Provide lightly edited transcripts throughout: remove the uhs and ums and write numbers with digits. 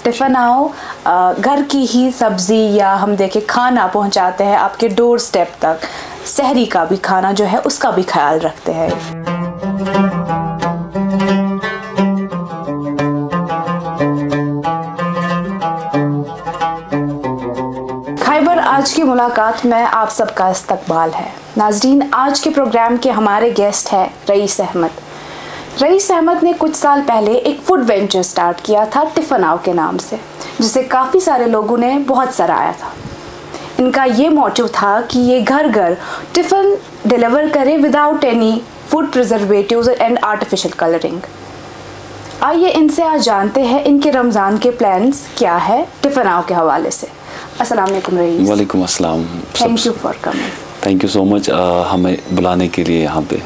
Tiffin आओ घर की ही सब्ज़ी या हम देखें खाना पहुंचाते हैं आपके डोर स्टेप तक। सहरी का भी खाना जो है उसका भी ख्याल रखते हैं। खैबर आज की मुलाकात में आप सबका इस्तकबाल है। नाज़रीन, आज के प्रोग्राम के हमारे गेस्ट हैं रईस अहमद। रईस अहमद ने कुछ साल पहले एक फूड वेंचर स्टार्ट किया था टिफ़िन आओ के नाम से, जिसे काफ़ी सारे लोगों ने बहुत सराहा था। इनका ये मोटिव था कि ये घर घर टिफ़िन डिलीवर करे without any food preservatives and artificial colouring. आइए इनसे आज जानते हैं इनके रमज़ान के प्लान्स क्या है टिफ़िन आओ के हवाले से। अस्सलाम वालेकुम रईस। वालेकुम अस्सलाम। Thank you for coming. Thank you so much हमें बुलाने के लिए यहाँ पे।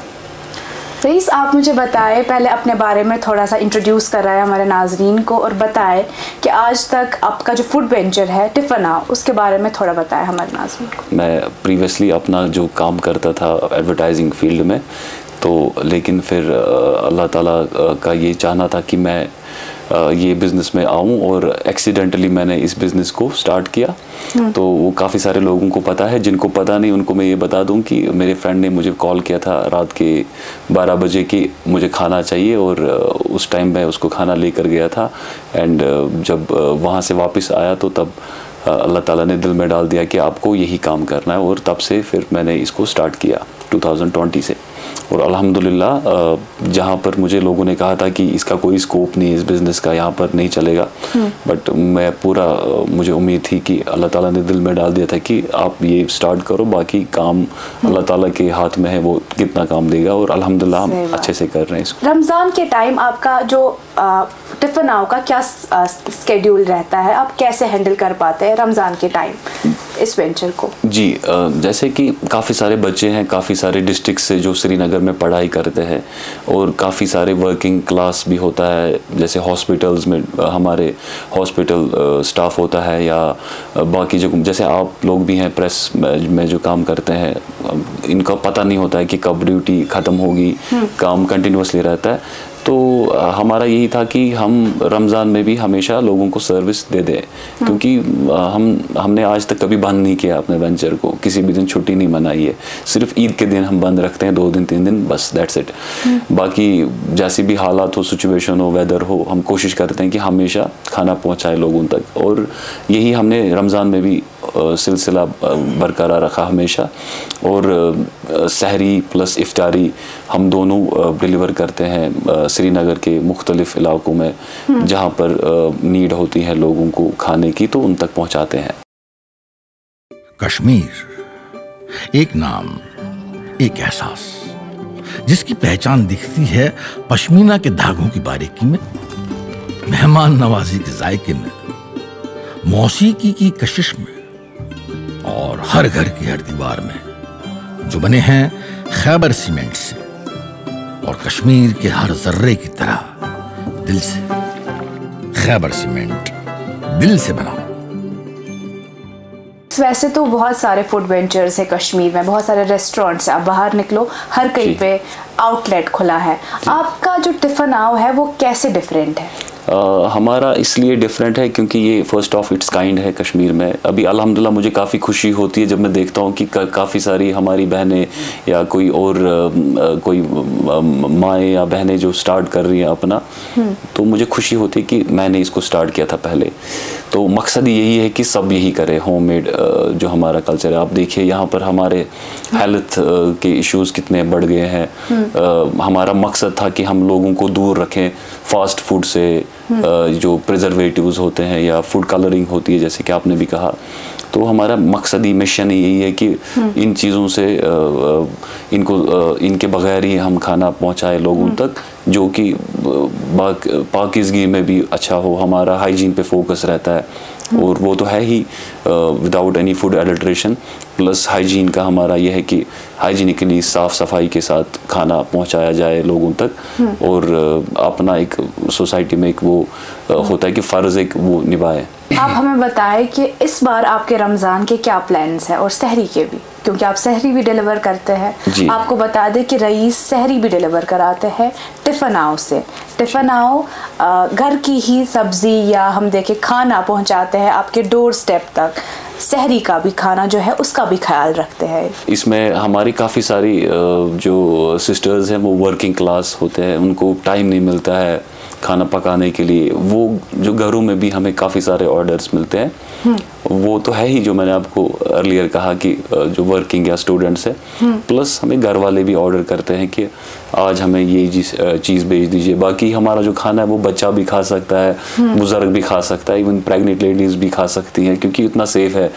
रईस, आप मुझे बताएं, पहले अपने बारे में थोड़ा सा इंट्रोड्यूस कर रहा है हमारे नाजरीन को, और बताएं कि आज तक आपका जो फूड वेंचर है टिफ़िन आओ उसके बारे में थोड़ा बताएं हमारे नाजरीन को। मैं प्रीवियसली अपना जो काम करता था एडवर्टाइजिंग फील्ड में, तो लेकिन फिर अल्लाह ताला का ये चाहना था कि मैं ये बिज़नेस में आऊँ, और एक्सीडेंटली मैंने इस बिज़नेस को स्टार्ट किया। तो वो काफ़ी सारे लोगों को पता है, जिनको पता नहीं उनको मैं ये बता दूं कि मेरे फ्रेंड ने मुझे कॉल किया था रात के 12 बजे कि मुझे खाना चाहिए, और उस टाइम मैं उसको खाना लेकर गया था। एंड जब वहाँ से वापस आया तो तब अल्लाह ताला ने दिल में डाल दिया कि आपको यही काम करना है, और तब से फिर मैंने इसको स्टार्ट किया 2020 से। और अल्हम्दुलिल्लाह जहाँ पर मुझे लोगों ने कहा था कि इसका कोई स्कोप नहीं है, इस बिज़नेस का यहाँ पर नहीं चलेगा, बट मैं पूरा मुझे उम्मीद थी कि अल्लाह ताला ने दिल में डाल दिया था कि आप ये स्टार्ट करो, बाकी काम अल्लाह ताला के हाथ में है, वो कितना काम देगा, और अल्हम्दुलिल्लाह हम अच्छे से कर रहे हैं इसको। रमज़ान के टाइम आपका जो टिफ़िन आओ का क्या स्केड्यूल रहता है, आप कैसे हैंडल कर पाते हैं रमज़ान के टाइम इस वेंचर को? जी, जैसे कि काफ़ी सारे बच्चे हैं काफ़ी सारे डिस्ट्रिक्ट से जो श्रीनगर में पढ़ाई करते हैं, और काफ़ी सारे वर्किंग क्लास भी होता है, जैसे हॉस्पिटल्स में हमारे हॉस्पिटल स्टाफ होता है, या बाकी जो जैसे आप लोग भी हैं प्रेस में जो काम करते हैं, इनका पता नहीं होता है कि कब ड्यूटी ख़त्म होगी, काम कंटिन्यूसली रहता है। तो हमारा यही था कि हम रमज़ान में भी हमेशा लोगों को सर्विस दे दें, क्योंकि हमने आज तक कभी बंद नहीं किया अपने वेंचर को, किसी भी दिन छुट्टी नहीं मनाई है, सिर्फ ईद के दिन हम बंद रखते हैं 2 दिन 3 दिन, बस दैट्स इट। बाकी जैसी भी हालात हो, सिचुएशन हो, वेदर हो, हम कोशिश करते हैं कि हमेशा खाना पहुंचाए लोगों तक, और यही हमने रमज़ान में भी सिलसिला बरकरार रखा हमेशा। और सहरी प्लस इफ्तारी हम दोनों डिलीवर करते हैं श्रीनगर के मुख्तलिफ इलाकों में, जहाँ पर नीड होती है लोगों को खाने की, तो उन तक पहुँचाते हैं। कश्मीर एक नाम, एक एहसास, जिसकी पहचान दिखती है पश्मीना के धागों की बारीकी में, मेहमान नवाजी के जायके में, मौसीकी की कशिश में, और हर घर की हर दीवार में, जो बने हैं खैबर सीमेंट से, और कश्मीर के हर जर्रे की तरह दिल से। खैबर सीमेंट, दिल से बना। वैसे तो बहुत सारे फूड वेंचर्स है कश्मीर में, बहुत सारे रेस्टोरेंट्स, आप बाहर निकलो हर कहीं पे आउटलेट खुला है। आपका जो टिफ़िन आओ है वो कैसे डिफरेंट है? हमारा इसलिए डिफरेंट है क्योंकि ये फर्स्ट ऑफ इट्स काइंड है कश्मीर में। अभी अल्हम्दुलिल्लाह मुझे काफ़ी खुशी होती है जब मैं देखता हूँ कि काफ़ी सारी हमारी बहनें या कोई और कोई माएँ या बहनें जो स्टार्ट कर रही हैं अपना, तो मुझे खुशी होती है कि मैंने इसको स्टार्ट किया था पहले। तो मकसद यही है कि सब यही करें, होममेड जो हमारा कल्चर है। आप देखिए यहाँ पर हमारे हेल्थ के इश्यूज़ कितने बढ़ गए हैं। हमारा मकसद था कि हम लोगों को दूर रखें फास्ट फूड से, जो प्रिजर्वेटिव्स होते हैं या फूड कलरिंग होती है जैसे कि आपने भी कहा। तो हमारा मकसद ही, मिशन यही है कि इन चीज़ों से इनके बगैर ही हम खाना पहुंचाए लोगों तक, जो कि पाकिज़गी में भी अच्छा हो। हमारा हाइजीन पे फोकस रहता है, और वो तो है ही without any food adulteration. Plus hygiene का हमारा यह है कि हाइजीनिकली साफ़ सफाई के साथ खाना पहुंचाया जाए लोगों तक, और अपना एक सोसाइटी में एक वो होता है कि फ़र्ज़ एक वो निभाए। आप हमें बताएं कि इस बार आपके रमज़ान के क्या प्लान्स हैं और सहरी के भी, क्योंकि आप सहरी भी डिलीवर करते हैं। आपको बता दें कि रईस सहरी भी डिलीवर कराते हैं टिफ़िन आओ से। टिफ़िन आओ घर की ही सब्ज़ी या हम देखें खाना पहुंचाते हैं आपके डोर स्टेप तक। सहरी का भी खाना जो है उसका भी ख्याल रखते हैं। इसमें हमारी काफ़ी सारी जो सिस्टर्स हैं वो वर्किंग क्लास होते हैं, उनको टाइम नहीं मिलता है खाना पकाने के लिए। वो जो घरों में भी हमें काफ़ी सारे ऑर्डर्स मिलते हैं। वो तो है ही, जो मैंने आपको अर्लियर कहा कि जो वर्किंग या स्टूडेंट्स हैं, प्लस हमें घर वाले भी ऑर्डर करते हैं कि आज हमें ये चीज़ भेज दीजिए। बाकी हमारा जो खाना है वो बच्चा भी खा सकता है, बुजुर्ग भी खा सकता है, इवन प्रेग्नेंट लेडीज़ भी खा सकती हैं, क्योंकि इतना सेफ है,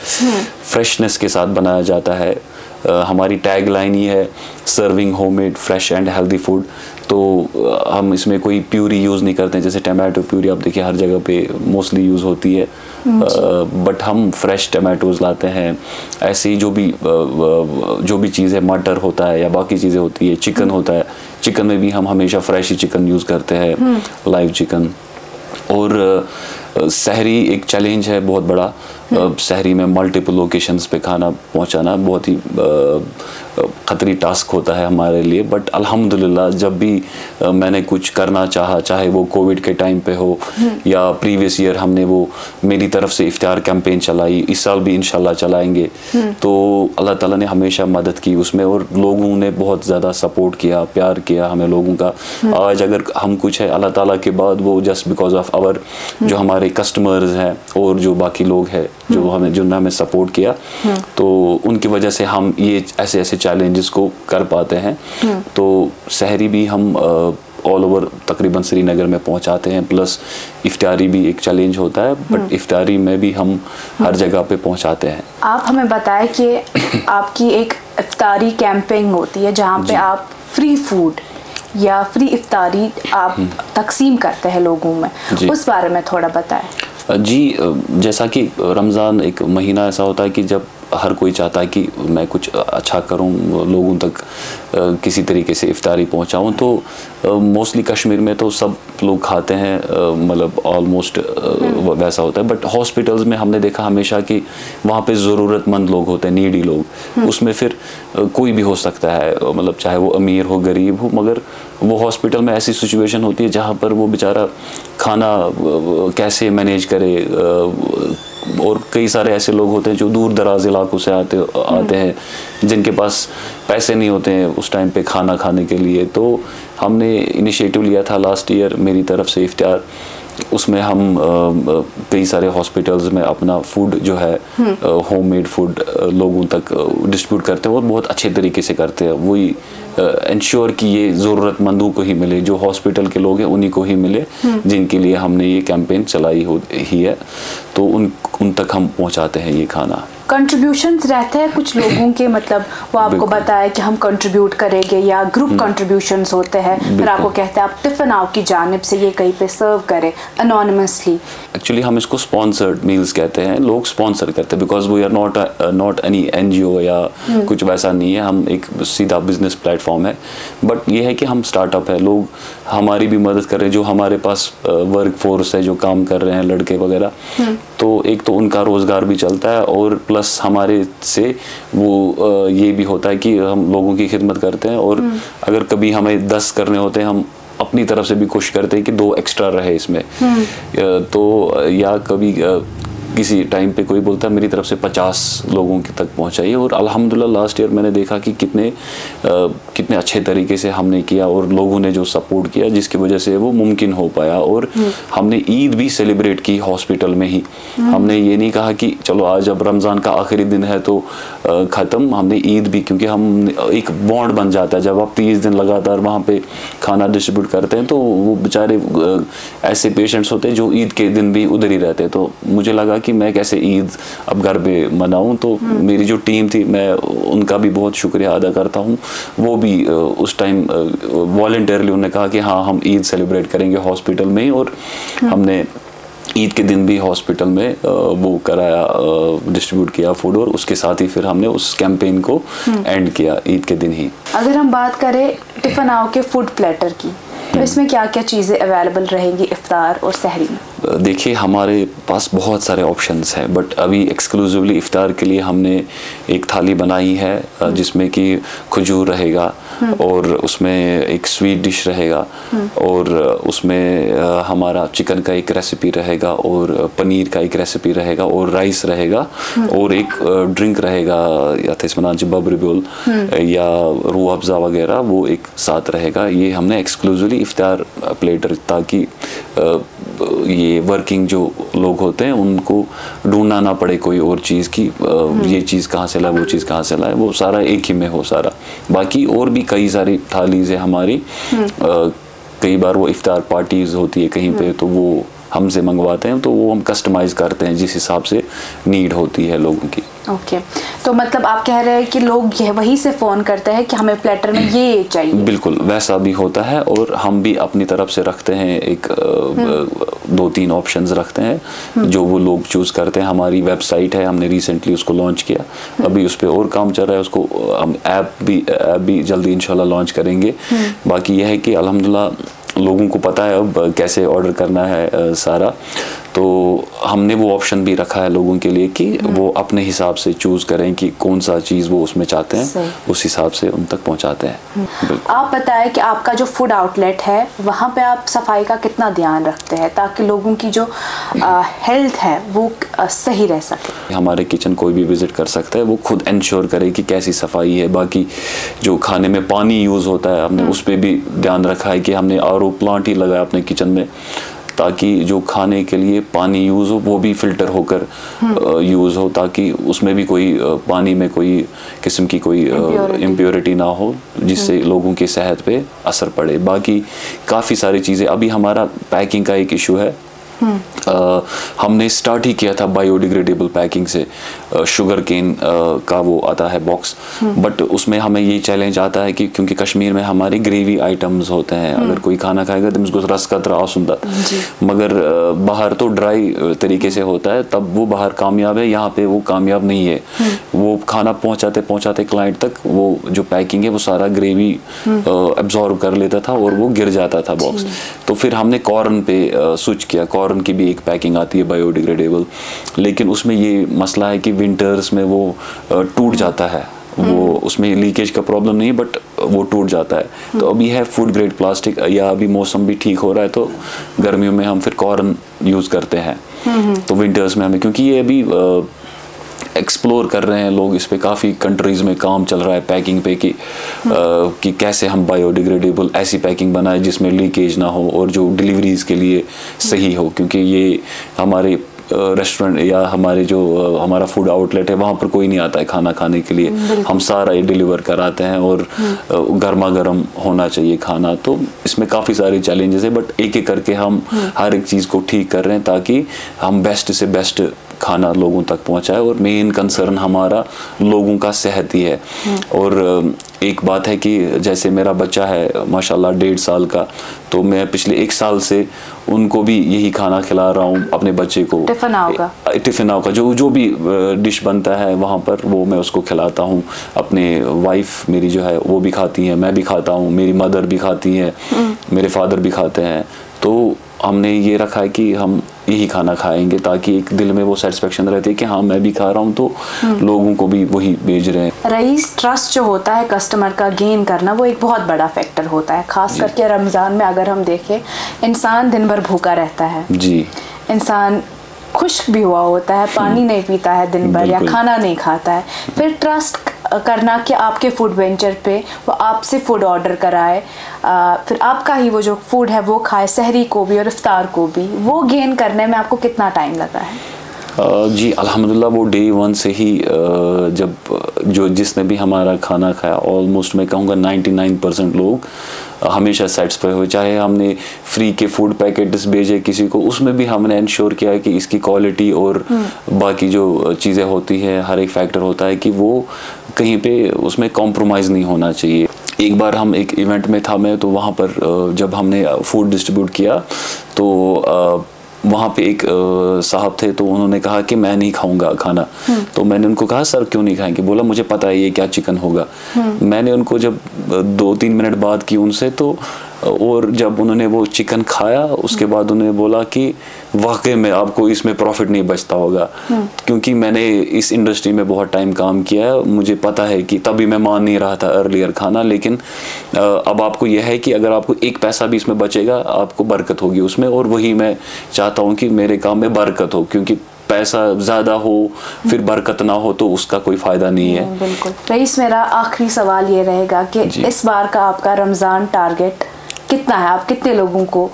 फ्रेशनेस के साथ बनाया जाता है। हमारी टैग लाइन ये है, serving homemade fresh and healthy food. तो हम इसमें कोई प्यूरी यूज़ नहीं करते हैं, जैसे टमाटो प्यूरी आप देखिए हर जगह पे मोस्टली यूज़ होती है, बट हम फ्रेश टमाटोज़ लाते हैं। ऐसे ही जो भी चीज़ है, मटर होता है या बाकी चीज़ें होती है, चिकन होता है, चिकन में भी हम हमेशा फ्रेश ही चिकन यूज़ करते हैं, लाइव चिकन। और सहरी एक चैलेंज है बहुत बड़ा। सहरी में मल्टीपल लोकेशंस पे खाना पहुंचाना बहुत ही ख़तरी टास्क होता है हमारे लिए, बट अल्हम्दुलिल्लाह जब भी मैंने कुछ करना चाहा, चाहे वो कोविड के टाइम पे हो या प्रीवियस ईयर हमने वो मेरी तरफ से इफ्तार कैंपेन चलाई, इस साल भी इंशाल्लाह चलाएंगे, तो अल्लाह ताला ने हमेशा मदद की उसमें और लोगों ने बहुत ज़्यादा सपोर्ट किया, प्यार किया हमें लोगों का। आज अगर हम कुछ है अल्लाह ताला के बाद, वो जस्ट बिकॉज ऑफ आवर जो हमारे कस्टमर्स हैं और जो बाकी लोग हैं जिन्होंने हमें सपोर्ट किया, तो उनकी वजह से हम ये ऐसे चैलेंजेस को कर पाते हैं। तो सहरी भी हम ऑल ओवर तकरीबन श्रीनगर में पहुंचाते हैं, प्लस इफ्तारी भी एक चैलेंज होता है, बट इफ्तारी में भी हम हर जगह पे पहुंचाते हैं। आप हमें बताएं कि आपकी एक इफ्तारी कैंपेन होती है जहां पे आप फ्री फूड या फ्री इफ्तारी आप तकसीम करते हैं लोगों में, उस बारे में थोड़ा बताएं। जी, जैसा कि रमज़ान एक महीना ऐसा होता है कि जब हर कोई चाहता है कि मैं कुछ अच्छा करूं, लोगों तक किसी तरीके से इफ्तारी पहुंचाऊं, तो मोस्टली कश्मीर में तो सब लोग खाते हैं, मतलब ऑलमोस्ट वैसा होता है। बट हॉस्पिटल्स में हमने देखा हमेशा कि वहाँ पे ज़रूरतमंद लोग होते हैं, नीडी लोग, उसमें फिर कोई भी हो सकता है, मतलब चाहे वो अमीर हो गरीब हो, मगर वो हॉस्पिटल में ऐसी सिचुएशन होती है जहाँ पर वो बेचारा खाना कैसे मैनेज करे। और कई सारे ऐसे लोग होते हैं जो दूर दराज इलाकों से आते हैं, जिनके पास पैसे नहीं होते हैं उस टाइम पे खाना खाने के लिए। तो हमने इनिशिएटिव लिया था लास्ट ईयर मेरी तरफ से इफ्तार, उसमें हम कई सारे हॉस्पिटल्स में अपना फूड जो है होममेड फूड लोगों तक डिस्ट्रीब्यूट करते हैं और बहुत अच्छे तरीके से करते हैं। वही इंश्योर कि ये ज़रूरतमंदों को ही मिले, जो हॉस्पिटल के लोग हैं उन्हीं को ही मिले जिनके लिए हमने ये कैंपेन चलाई ही है, तो उन तक हम पहुंचाते हैं ये खाना। कंट्रीब्यूशंस रहते हैं कुछ लोगों के, मतलब वो आपको बताया कि हम कंट्रीब्यूट करेंगे, या ग्रुप कंट्रीब्यूशंस होते हैं, फिर आपको कहते हैं आप टिफिन आओ की जानिब से ये कहीं पे सर्व करें अनोनिमसली। एक्चुअली हम इसको स्पॉन्सर्ड मील्स कहते हैं, लोग स्पॉन्सर करते हैं, because we are not any NGO या कुछ वैसा नहीं है, हम एक सीधा बिजनेस प्लेटफॉर्म है। बट ये है कि हम स्टार्टअप है, लोग हमारी भी मदद कर रहे हैं, जो हमारे पास वर्क फोर्स है जो काम कर रहे हैं लड़के वगैरह, तो एक तो उनका रोज़गार भी चलता है और प्लस हमारे से वो ये भी होता है कि हम लोगों की खिदमत करते हैं। और अगर कभी हमें 10 करने होते हैं, हम अपनी तरफ से भी कोशिश करते हैं कि 2 एक्स्ट्रा रहे इसमें। तो या कभी किसी टाइम पे कोई बोलता है मेरी तरफ से 50 लोगों के तक पहुंचाइए, और अल्हम्दुलिल्लाह लास्ट ईयर मैंने देखा कि कितने अच्छे तरीके से हमने किया और लोगों ने जो सपोर्ट किया, जिसकी वजह से वो मुमकिन हो पाया। और हमने ईद भी सेलिब्रेट की हॉस्पिटल में ही। हमने ये नहीं कहा कि चलो आज अब रमज़ान का आखिरी दिन है तो ख़त्म, हमने ईद भी, क्योंकि हम एक बॉन्ड बन जाता है जब आप 30 दिन लगातार वहाँ पे खाना डिस्ट्रीब्यूट करते हैं, तो वो बेचारे ऐसे पेशेंट्स होते हैं जो ईद के दिन भी उधर ही रहते हैं। तो मुझे लगा कि मैं कैसे ईद अब घर पे मनाऊं, तो मेरी जो टीम थी मैं उनका भी बहुत शुक्रिया अदा करता हूं। वो भी उस टाइम वॉलंटियरली उन्होंने कहा कि हाँ हम ईद सेलिब्रेट करेंगे हॉस्पिटल में ही, और हमने ईद के दिन भी हॉस्पिटल में वो कराया, डिस्ट्रीब्यूट किया फूड, और उसके साथ ही फिर हमने उस कैंपेन को एंड किया ईद के दिन ही। अगर हम बात करें टिफिन आओ के फूड प्लेटर की, तो इसमें क्या क्या चीज़ें अवेलेबल रहेंगी इफ्तार और सहरी में? देखिए हमारे पास बहुत सारे ऑप्शंस हैं, बट अभी एक्सक्लूसिवली इफ्तार के लिए हमने एक थाली बनाई है जिसमें कि खजूर रहेगा और उसमें एक स्वीट डिश रहेगा और उसमें हमारा चिकन का एक रेसिपी रहेगा और पनीर का एक रेसिपी रहेगा और राइस रहेगा और एक ड्रिंक रहेगा या बबरी बोल या रूह अफ़ज़ा वगैरह, वो एक साथ रहेगा। ये हमने एक्सक्लूसिवली इफ्तार प्लेटर, ताकि ये वर्किंग जो लोग होते हैं उनको ढूंढना ना पड़े कोई और चीज़ की ये चीज़ कहाँ से लाए, वो चीज़ कहाँ से लाए, वो सारा एक ही में हो सारा। बाकी और भी कई सारी थालीज़ है हमारी। कई बार वो इफ्तार पार्टीज़ होती है कहीं पे, तो वो हमसे मंगवाते हैं, तो वो हम कस्टमाइज़ करते हैं जिस हिसाब से नीड होती है लोगों की। ओके, तो मतलब आप कह रहे हैं कि लोग यह वहीं से फ़ोन करते हैं कि हमें प्लेटर में ये चाहिए। बिल्कुल वैसा भी होता है और हम भी अपनी तरफ से रखते हैं, एक 2-3 ऑप्शंस रखते हैं जो वो लोग चूज़ करते हैं। हमारी वेबसाइट है, हमने रिसेंटली उसको लॉन्च किया, अभी उस पर और काम चल रहा है, उसको हम ऐप भी जल्दी इंशाल्लाह लॉन्च करेंगे। बाकी यह है कि अल्हम्दुलिल्लाह लोगों को पता है अब कैसे ऑर्डर करना है सारा, तो हमने वो ऑप्शन भी रखा है लोगों के लिए कि वो अपने हिसाब से चूज़ करें कि कौन सा चीज़ वो उसमें चाहते हैं, उस हिसाब से उन तक पहुंचाते हैं। आप बताएं कि आपका जो फूड आउटलेट है वहाँ पे आप सफाई का कितना ध्यान रखते हैं ताकि लोगों की जो हेल्थ है वो सही रह सके। हमारे किचन कोई भी विज़िट कर सकता है, वो खुद इंश्योर करे कि कैसी सफाई है। बाकी जो खाने में पानी यूज़ होता है हमने उस पर भी ध्यान रखा है कि हमने RO प्लांट ही लगाया अपने किचन में, ताकि जो खाने के लिए पानी यूज़ हो वो भी फ़िल्टर होकर यूज़ हो, ताकि उसमें भी कोई पानी में कोई किस्म की कोई इम्प्योरिटी ना हो जिससे लोगों की सेहत पे असर पड़े। बाकी काफ़ी सारी चीज़ें, अभी हमारा पैकिंग का एक इशू है। हमने स्टार्ट ही किया था बायोडिग्रेडेबल पैकिंग से, शुगर केन का वो आता है बॉक्स, बट उसमें हमें ये चैलेंज आता है कि क्योंकि कश्मीर में हमारी ग्रेवी आइटम्स होते हैं, अगर कोई खाना खाएगा तो उसको रस का तरह सुनता, मगर बाहर तो ड्राई तरीके से होता है, तब वो बाहर कामयाब है, यहाँ पे वो कामयाब नहीं है। वो खाना पहुँचाते पहुँचाते क्लाइंट तक वो जो पैकिंग है वो सारा ग्रेवी एब्जॉर्ब कर लेता था और वो गिर जाता था बॉक्स। तो फिर हमने कॉर्न पे स्विच किया। कॉर्न की भी एक पैकिंग आती है बायोडिग्रेडेबल, लेकिन उसमें ये मसला है कि विंटर्स में वो टूट जाता है, वो उसमें लीकेज का प्रॉब्लम नहीं बट वो टूट जाता है। तो अभी है फूड ग्रेड प्लास्टिक, या अभी मौसम भी ठीक हो रहा है तो गर्मियों में हम फिर कॉर्न यूज़ करते हैं। तो विंटर्स में हमें, क्योंकि ये अभी एक्सप्लोर कर रहे हैं लोग, इस पे काफ़ी कंट्रीज़ में काम चल रहा है पैकिंग पे कि कैसे हम बायोडिग्रेडेबल ऐसी पैकिंग बनाए जिसमें लीकेज ना हो और जो डिलीवरीज़ के लिए सही हो, क्योंकि ये हमारे रेस्टोरेंट या हमारे जो हमारा फूड आउटलेट है वहाँ पर कोई नहीं आता है खाना खाने के लिए, हम सारा ये डिलीवर कराते हैं और गर्मा गर्म होना चाहिए खाना। तो इसमें काफ़ी सारे चैलेंजेस है, बट एक एक करके हम हर एक चीज़ को ठीक कर रहे हैं ताकि हम बेस्ट से बेस्ट खाना लोगों तक पहुंचाए। और मेन कंसर्न हमारा लोगों का सेहत ही है। और एक बात है कि जैसे मेरा बच्चा है माशाल्लाह 1.5 साल का, तो मैं पिछले 1 साल से उनको भी यही खाना खिला रहा हूँ अपने बच्चे को। टिफ़िन का जो भी डिश बनता है वहाँ पर वो मैं उसको खिलाता हूँ। अपने वाइफ मेरी जो है वो भी खाती है, मैं भी खाता हूँ, मेरी मदर भी खाती है, मेरे फादर भी खाते हैं। तो हमने ये रखा है कि हम यही खाना खाएंगे ताकि एक दिल में वो सेटिस्फेक्शन रहती है कि हाँ मैं भी खा रहा हूँ तो लोगों को भी वही भेज रहे हैं। रईस, ट्रस्ट जो होता है कस्टमर का गेन करना वो एक बहुत बड़ा फैक्टर होता है, खास करके रमज़ान में। अगर हम देखें इंसान दिन भर भूखा रहता है जी, इंसान खुश्क भी हुआ होता है, पानी नहीं पीता है दिन भर या खाना नहीं खाता है, फिर ट्रस्ट करना कि आपके फूड वेंचर पे वो आपसे फूड ऑर्डर कराए, फिर आपका ही वो जो फूड है वो खाए, सहरी को भी और इफ्तार को भी, वो गेन करने में आपको कितना टाइम लगा है? जी अल्हम्दुलिल्लाह वो डे 1 से ही जब जिसने भी हमारा खाना खाया, ऑलमोस्ट मैं कहूँगा 99% लोग हमेशा सेटिस्फाई हुए। चाहे हमने फ्री के फूड पैकेट्स भेजे किसी को, उसमें भी हमने इंश्योर किया है कि इसकी क्वालिटी और बाकी जो चीज़ें होती है, हर एक फैक्टर होता है कि वो कहीं पे उसमें कॉम्प्रोमाइज़ नहीं होना चाहिए। एक बार हम एक इवेंट में था मैं, तो वहाँ पर जब हमने फूड डिस्ट्रीब्यूट किया तो वहाँ पे एक साहब थे, तो उन्होंने कहा कि मैं नहीं खाऊंगा खाना। तो मैंने उनको कहा सर क्यों नहीं खाएंगे? बोला मुझे पता है ये क्या चिकन होगा। मैंने उनको जब 2-3 मिनट बात की उनसे, तो और जब उन्होंने वो चिकन खाया उसके बाद उन्होंने बोला कि वाकई में आपको इसमें प्रॉफिट नहीं बचता होगा, क्योंकि मैंने इस इंडस्ट्री में बहुत टाइम काम किया है। मुझे पता है कि तभी मैं मान नहीं रहा था अर्लियर खाना, लेकिन अब आपको यह है कि अगर आपको एक पैसा भी इसमें बचेगा आपको बरकत होगी उसमें, और वही मैं चाहता हूँ कि मेरे काम में बरकत हो, क्योंकि पैसा ज़्यादा हो फिर बरकत ना हो तो उसका कोई फ़ायदा नहीं है। बिल्कुल। रईस, मेरा आखिरी सवाल ये रहेगा कि इस बार का आपका रमज़ान टारगेट कितना है? आप कितने लोगों को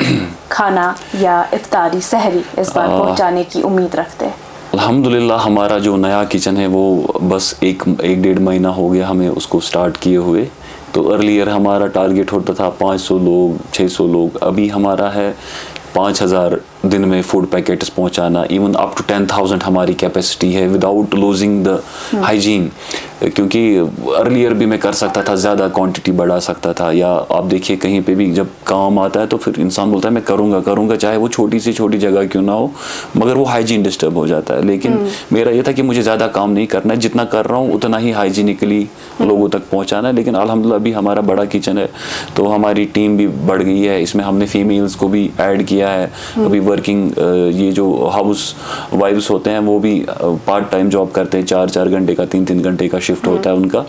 खाना या इफ्तारी सहरी इस बार पहुंचाने की उम्मीद रखते हैं? अल्हम्दुलिल्लाह हमारा जो नया किचन है वो बस एक डेढ़ महीना हो गया हमें उसको स्टार्ट किए हुए। तो अर्लियर हमारा टारगेट होता था 500 लोग 600 लोग, अभी हमारा है 5000 दिन में फूड पैकेट्स पहुंचाना, इवन अप टू 10,000 हमारी कैपेसिटी है विदाउट लूजिंग द हाइजीन। क्योंकि अर्लियर भी मैं कर सकता था, ज़्यादा क्वांटिटी बढ़ा सकता था, या आप देखिए कहीं पे भी जब काम आता है तो फिर इंसान बोलता है मैं करूँगा चाहे वो छोटी से छोटी जगह क्यों ना हो, मगर वो हाइजीन डिस्टर्ब हो जाता है। लेकिन मेरा ये था कि मुझे ज़्यादा काम नहीं करना है, जितना कर रहा हूँ उतना ही हाइजीनिकली लोगों तक पहुँचाना है। लेकिन अल्हम्दुलिल्लाह अभी हमारा बड़ा किचन है तो हमारी टीम भी बढ़ गई है, इसमें हमने फीमेल्स को भी ऐड किया है। अभी वर्किंग ये जो हाउस वाइफ्स होते हैं वो भी पार्ट टाइम जॉब करते हैं, 4-4 घंटे का 3-3 घंटे का शिफ्ट होता है उनका,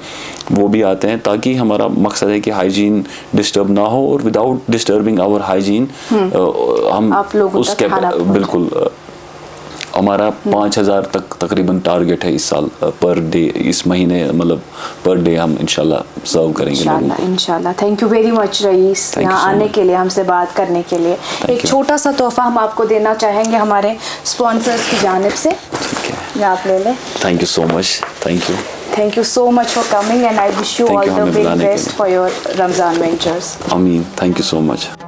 वो भी आते हैं, ताकि हमारा मकसद है कि हाइजीन डिस्टर्ब ना हो और विदाउट डिस्टर्बिंग आवर हाइजीन हम उसके बिल्कुल हमारा 5000 तक तकरीबन टारगेट है इस साल पर डे, इस महीने मतलब पर डे हम इंशाल्लाह सर्व करेंगे इंशाल्लाह। Thank you very much rice, यहाँ आने के लिए, हमसे बात करने के लिए। एक छोटा सा तोहफा हम आपको देना चाहेंगे हमारे स्पॉन्सर्स की जानिब से, ये आप ले लें। Thank you so much. Thank you so much for coming and I wish you all the very best for your Ramzan ventures. Ameen. Thank you so much.